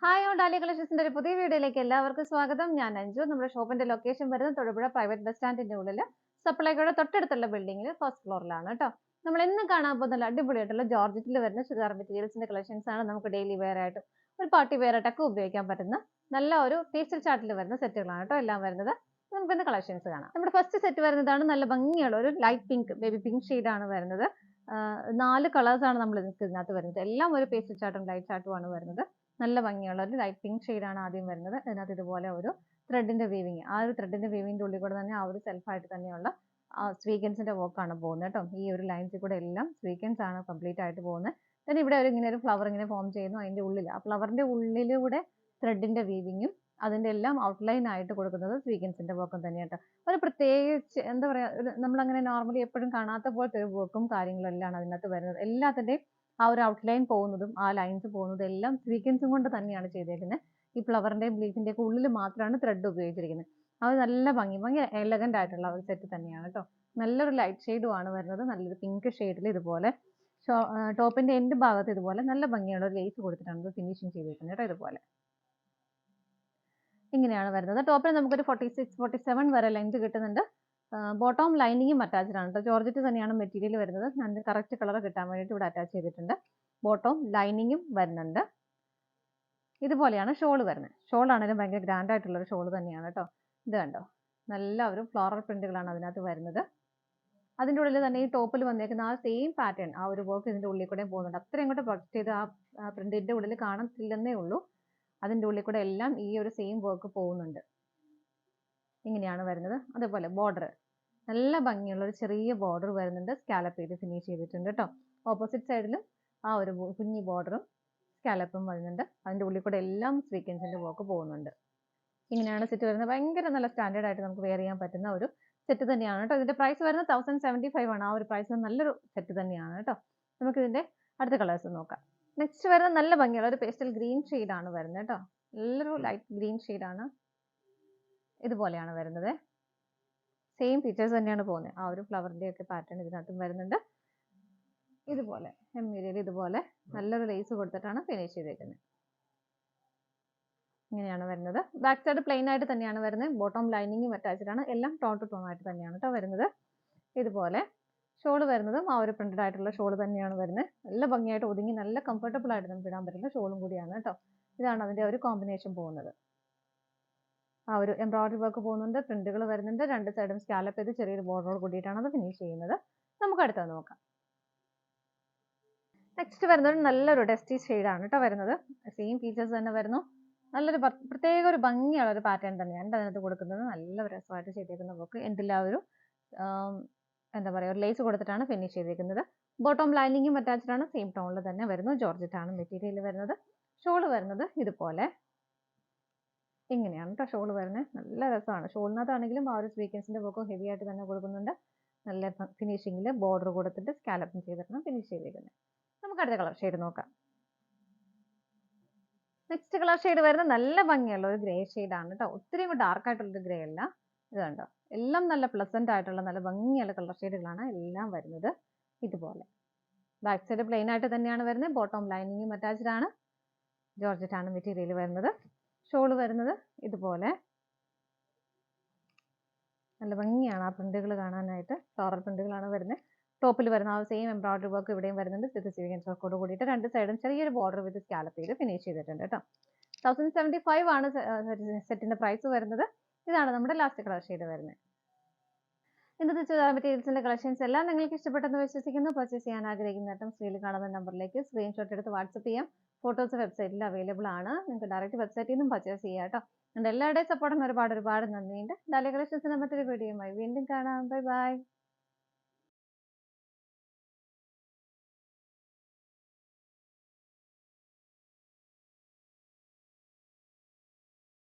Hi all dahlia കളക്ഷൻസിന്റെ ഒരു പുതിയ വീഡിയോയിലേക്ക് എല്ലാവർക്കും സ്വാഗതം. ഞാൻ അഞ്ജു. നമ്മുടെ ഷോപ്പിന്റെ ലൊക്കേഷൻ വരുന്നത് തൊടുപുഴ പ്രൈവറ്റ് ബസ് സ്റ്റാൻഡിന്റെ ഉള്ളിൽ സപ്ലൈകോയുടെ തൊട്ടടുത്തുള്ള ബിൽഡിംഗിൽ ഫസ്റ്റ് ഫ്ലോറിലാണ് കേട്ടോ. നമ്മൾ ഇന്ന് കാണാൻ പോകുന്ന അടിപൊളിയായിട്ടുള്ള ജോർജറ്റിൽ വരുന്ന ചുരിദാർ മെറ്റീരിയൽസിന്റെ കളക്ഷൻസ് ആണ്. നമുക്ക് ഡെയിലി വെയർ ആയിട്ടും ഒരു പാർട്ടി വെയർ ആയിട്ടൊക്കെ ഉപയോഗിക്കാൻ പറ്റുന്ന നല്ല ഒരു പേസ്റ്റൽ ചാർട്ടിൽ വരുന്ന സെറ്റുകളാണ് കേട്ടോ എല്ലാം വരുന്നത്. നമുക്ക് ഇന്ന് കളക്ഷൻസ് കാണാം. നമ്മുടെ ഫസ്റ്റ് സെറ്റ് വരുന്നതാണ് നല്ല ഭംഗിയുള്ള ഒരു ലൈറ്റ് പിങ്ക് ബേബി പിങ്ക് ഷെയ്ഡാണ് വരുന്നത്. 4 കളേഴ്സാണ് നമ്മൾ ഇതിനകത്ത് വരുന്നത്. എല്ലാം ഒരു പേസ്റ്റൽ ചാർട്ടും ലൈറ്റ് ചാർട്ടും ആണ് വരുന്നത്. നല്ല ഭംഗിയുള്ള ഒരു ലൈറ്റ് പിങ്ക് ഷെയ്ഡാണ് ആദ്യം വരുന്നത്. അതിനകത്ത് ഇതുപോലെ ഒരു ത്രെഡിന്റെ വീവിങ്, ആ ഒരു ത്രെഡിന്റെ വീവിങ്ങിന്റെ ഉള്ളിൽ കൂടെ തന്നെ ആ ഒരു സെൽഫായിട്ട് തന്നെയുള്ള സ്വീക്കൻസിന്റെ വർക്കാണ് പോകുന്നത് കേട്ടോ. ഈ ഒരു ലൈൻസിൽ കൂടെ എല്ലാം സ്വീക്കൻസ് ആണ് കംപ്ലീറ്റ് ആയിട്ട് പോകുന്നത്. then ഇവിടെ ഇങ്ങനെ ഒരു ഫ്ലവർ ഇങ്ങനെ ഫോം ചെയ്യുന്നു. അതിന്റെ ഉള്ളിൽ ആ ഫ്ലവറിന്റെ ഉള്ളിലൂടെ ത്രെഡിന്റെ വീവിങ്ങും അതിന്റെ എല്ലാം ഔട്ട്ലൈൻ ആയിട്ട് കൊടുക്കുന്നത് സ്വീക്കൻസിന്റെ വർക്കും തന്നെ കേട്ടോ. ഒരു പ്രത്യേകിച്ച് എന്താ പറയാ, നമ്മളങ്ങനെ നോർമലി എപ്പോഴും കാണാത്ത പോലത്തെ ഒരു വർക്കും കാര്യങ്ങളും എല്ലാം അതിനകത്ത് വരുന്നത്. എല്ലാത്തിന്റെയും ആ ഒരു ഔട്ട്ലൈൻ പോകുന്നതും ആ ലൈൻസ് പോകുന്നതും എല്ലാം സ്വീക്കൻസും കൊണ്ട് തന്നെയാണ് ചെയ്തേക്കുന്നത്. ഈ ഫ്ലവറിന്റെയും ലീഫിന്റെ ഒക്കെ ഉള്ളിൽ മാത്രമാണ് ത്രെഡ് ഉപയോഗിച്ചിരിക്കുന്നത്. അത് നല്ല ഭംഗി എലഗന്റ് ആയിട്ടുള്ള ഒരു സെറ്റ് തന്നെയാണ് കേട്ടോ. നല്ലൊരു ലൈറ്റ് ഷെയ്ഡും ആണ് വരുന്നത്. നല്ലൊരു പിങ്ക് ഷെയ്ഡിൽ ഇതുപോലെ ടോപ്പിന്റെ എൻഡ് ഭാഗത്ത് ഇതുപോലെ നല്ല ഭംഗിയുള്ള ഒരു ലേസ് കൊടുത്തിട്ടാണ് ഫിനിഷിങ് ചെയ്തിരിക്കുന്നത് കേട്ടോ. ഇതുപോലെ ഇങ്ങനെയാണ് വരുന്നത്. ടോപ്പിൽ നമുക്കൊരു 46, 47 വരെ ലെങ്ത് കിട്ടുന്നുണ്ട്. ബോട്ടം ലൈനിങ്ങും അറ്റാച്ച്ഡ് ആണ് കേട്ടോ. ജോർജറ്റ് തന്നെയാണ് മെറ്റീരിയൽ വരുന്നത്. ഞാൻ കറക്റ്റ് കളർ കിട്ടാൻ വേണ്ടിയിട്ട് ഇവിടെ അറ്റാച്ച് ചെയ്തിട്ടുണ്ട്. ബോട്ടം ലൈനിങ്ങും വരുന്നുണ്ട്. ഇതുപോലെയാണ് ഷോൾ വരുന്നത്. ഷോൾ ആണെങ്കിലും ഭയങ്കര ഗ്രാൻഡ് ആയിട്ടുള്ള ഒരു ഷോൾ തന്നെയാണ് കേട്ടോ. ഇത് കണ്ടോ, നല്ല ഒരു ഫ്ലോറൽ പ്രിന്റുകളാണ് അതിനകത്ത് വരുന്നത്. അതിൻ്റെ ഉള്ളിൽ തന്നെ ഈ ടോപ്പിൽ വന്നേക്കുന്ന ആ സെയിം പാറ്റേൺ, ആ ഒരു വർക്ക് ഇതിന്റെ ഉള്ളിൽ കൂടെ പോകുന്നുണ്ട്. അത്രയും ഇങ്ങോട്ട് പ്രൊജക്ട് ചെയ്ത് ആ പ്രിന്റിന്റെ ഉള്ളിൽ കാണത്തില്ലെന്നേ ഉള്ളൂ. അതിന്റെ ഉള്ളിൽ കൂടെ എല്ലാം ഈ ഒരു സെയിം വർക്ക് പോകുന്നുണ്ട്. ഇങ്ങനെയാണ് വരുന്നത്. അതേപോലെ ബോർഡർ നല്ല ഭംഗിയുള്ള ഒരു ചെറിയ ബോർഡർ വരുന്നുണ്ട്. സ്കാലപ്പ് ചെയ്ത് ഫിനിഷ് ചെയ്തിട്ടുണ്ട് കേട്ടോ. ഓപ്പോസിറ്റ് സൈഡിലും ആ ഒരു കുഞ്ഞി ബോർഡറും സ്കാലപ്പും വരുന്നുണ്ട്. അതിന്റെ ഉള്ളിൽ കൂടെ എല്ലാം സ്വീക്കൻസിന്റെ വർക്ക് പോകുന്നുണ്ട്. ഇങ്ങനെയാണ് സെറ്റ് വരുന്നത്. ഭയങ്കര നല്ല സ്റ്റാൻഡേർഡ് ആയിട്ട് നമുക്ക് വെയർ ചെയ്യാൻ പറ്റുന്ന ഒരു സെറ്റ് തന്നെയാണ് കേട്ടോ. ഇതിന്റെ പ്രൈസ് വരുന്നത് 1075 ആണ്. ആ ഒരു പ്രൈസ് നല്ലൊരു സെറ്റ് തന്നെയാണ് കേട്ടോ. നമുക്ക് ഇതിന്റെ അടുത്ത കളേഴ്സ് നോക്കാം. നെക്സ്റ്റ് വരുന്നത് നല്ല ഭംഗിയുള്ള ഒരു പേസ്റ്റൽ ഗ്രീൻ ആണ് വരുന്നത് കേട്ടോ. നല്ലൊരു ലൈറ്റ് ഗ്രീൻ ആണ്. ഇതുപോലെയാണ് വരുന്നത്. സെയിം ഫീച്ചേഴ്സ് തന്നെയാണ് പോകുന്നത്. ആ ഒരു ഫ്ലവറിന്റെ ഒക്കെ പാറ്റേൺ ഇതിനകത്തും വരുന്നുണ്ട്. ഇതുപോലെ ഹെമ്മീരിയൽ ഇതുപോലെ നല്ലൊരു ലേസ് കൊടുത്തിട്ടാണ് ഫിനിഷ് ചെയ്തേക്കുന്നത്. ഇങ്ങനെയാണ് വരുന്നത്. ബാക്ക് സൈഡ് പ്ലെയിൻ ആയിട്ട് തന്നെയാണ് വരുന്നത്. ബോട്ടം ലൈനിങ്ങും അറ്റാച്ച്ഡ് ആണ്. എല്ലാം ടോൺ ടു ടോൺ ആയിട്ട് തന്നെയാണ് കേട്ടോ വരുന്നത്. ഇതുപോലെ ഷോൾ വരുന്നതും ആ ഒരു പ്രിന്റഡ് ആയിട്ടുള്ള ഷോൾ തന്നെയാണ് വരുന്നത്. നല്ല ഭംഗിയായിട്ട് ഒതുങ്ങി നല്ല കംഫർട്ടബിൾ ആയിട്ട് നമുക്ക് ഇടാൻ പറ്റുന്ന ഷോളും കൂടിയാണ് കേട്ടോ. ഇതാണ് അതിന്റെ ഒരു കോമ്പിനേഷൻ പോകുന്നത്. ആ ഒരു എംബ്രോയിഡറി വർക്ക് പോകുന്നുണ്ട്. പ്രിന്റുകൾ വരുന്നുണ്ട്. രണ്ട് സൈഡും സ്കാലപ്പ് ചെയ്ത് ചെറിയൊരു ബോർഡറോട് കൂടിയിട്ടാണ് അത് ഫിനിഷ് ചെയ്യുന്നത്. നമുക്ക് അടുത്തത് നോക്കാം. നെക്സ്റ്റ് വരുന്നത് നല്ലൊരു ഡസ്റ്റി ആണ് കേട്ടോ വരുന്നത്. സെയിം ഫീച്ചേഴ്സ് തന്നെ വരുന്നു. നല്ലൊരു പ്രത്യേക ഒരു ഭംഗിയുള്ള ഒരു പാറ്റേൺ തന്നെയാണ് അതിനകത്ത് കൊടുക്കുന്നത്. നല്ല രസമായിട്ട് ചെയ്തേക്കുന്ന വർക്ക്. എന്തെല്ലാം ഒരു എന്താ പറയുക, ഒരു ലേസ് കൊടുത്തിട്ടാണ് ഫിനിഷ് ചെയ്തേക്കുന്നത്. ബോട്ടം ലൈനിങ്ങും അറ്റാച്ച്ഡ് ആണ്. സെയിം ടോണിൽ തന്നെ വരുന്നു. ജോർജറ്റ് ആണ് മെറ്റീരിയൽ വരുന്നത്. ഷോള് വരുന്നത് ഇതുപോലെ ഇങ്ങനെയാണ് കേട്ടോ ഷോൾ വരുന്നത്. നല്ല രസമാണ്. ഷോളിനകത്താണെങ്കിലും ആ ഒരു സ്വീക്കൻസിന്റെ വർക്ക് ഹെവി ആയിട്ട് തന്നെ കൊടുക്കുന്നുണ്ട്. നല്ല ഫിനിഷിങ്ങിൽ ബോർഡർ കൊടുത്തിട്ട് സ്കാലപ്പും ചെയ്തിട്ടാണ് ഫിനിഷ് ചെയ്തേക്കുന്നത്. നമുക്ക് അടുത്ത കളർ ഷെയ്ഡ് നോക്കാം. നെക്സ്റ്റ് കളർ ഷെയ്ഡ് വരുന്നത് നല്ല ഭംഗിയുള്ള ഒരു ഗ്രേ ആണ് കേട്ടോ. ഒത്തിരി ഡാർക്ക് ആയിട്ടുള്ളൊരു ഗ്രേ അല്ല. ഇത് കണ്ടോ, എല്ലാം നല്ല പ്ലസന്റ് ആയിട്ടുള്ള നല്ല ഭംഗിയുള്ള കളർ ഷെയ്ഡുകളാണ് എല്ലാം വരുന്നത്. ഇതുപോലെ ബാക്ക് സൈഡ് പ്ലെയിൻ ആയിട്ട് തന്നെയാണ് വരുന്നത്. ബോട്ടം ലൈനിങ്ങും അറ്റാച്ച്ഡ് ആണ്. ജോർജറ്റ് ആണ് മെറ്റീരിയൽ വരുന്നത്. ഷോൾ വരുന്നത് ഇതുപോലെ നല്ല ഭംഗിയാണ് ആ പ്രിന്റുകൾ കാണാനായിട്ട്. ഫ്ലോറൽ പ്രിന്റുകളാണ് വരുന്നത്. ടോപ്പിൽ വരുന്ന ആ സെയിം എംബ്രോയിഡറി വർക്ക് ഇവിടെയും വരുന്നുണ്ട്. വിത്ത് സ്വീക്കൻസ് വർക്കോട് കൂടിയിട്ട് രണ്ട് സൈഡും ചെറിയൊരു ബോർഡർ വിത്ത് സ്കാലപ്പ് ചെയ്ത് ഫിനിഷ് ചെയ്തിട്ടുണ്ട് കേട്ടോ. 1075 ആണ് സെറ്റിന്റെ പ്രൈസ് വരുന്നത്. ഇതാണ് നമ്മുടെ ലാസ്റ്റ് കളർ ഷെയ്ഡ് വരുന്നത്. ഇന്നത്തെ ചുരിദാർ മെറ്റീരിയൽസിന്റെ കളക്ഷൻസ് എല്ലാം നിങ്ങൾക്ക് ഇഷ്ടപ്പെട്ടെന്ന് വിശ്വസിക്കുന്നു. പർച്ചേസ് ചെയ്യാൻ ആഗ്രഹിക്കുന്ന സ്ക്രീനിൽ കാണുന്ന നമ്പറിലേക്ക് സ്ക്രീൻഷോട്ട് എടുത്ത് വാട്സപ്പ് ചെയ്യാം. ഫോട്ടോസ് വെബ്സൈറ്റിൽ അവൈലബിൾ ആണ്. നിങ്ങൾക്ക് ഡയറക്റ്റ് വെബ്സൈറ്റിൽ നിന്നും പർച്ചേസ് ചെയ്യാം കേട്ടോ. എല്ലാവരുടെയും സപ്പോർട്ടിന് ഒരുപാട് നന്ദിയുണ്ട്. ഡാലിയ കളക്ഷൻസിന്റെ മറ്റൊരു വീഡിയോയുമായി വീണ്ടും കാണാം. Bye bye.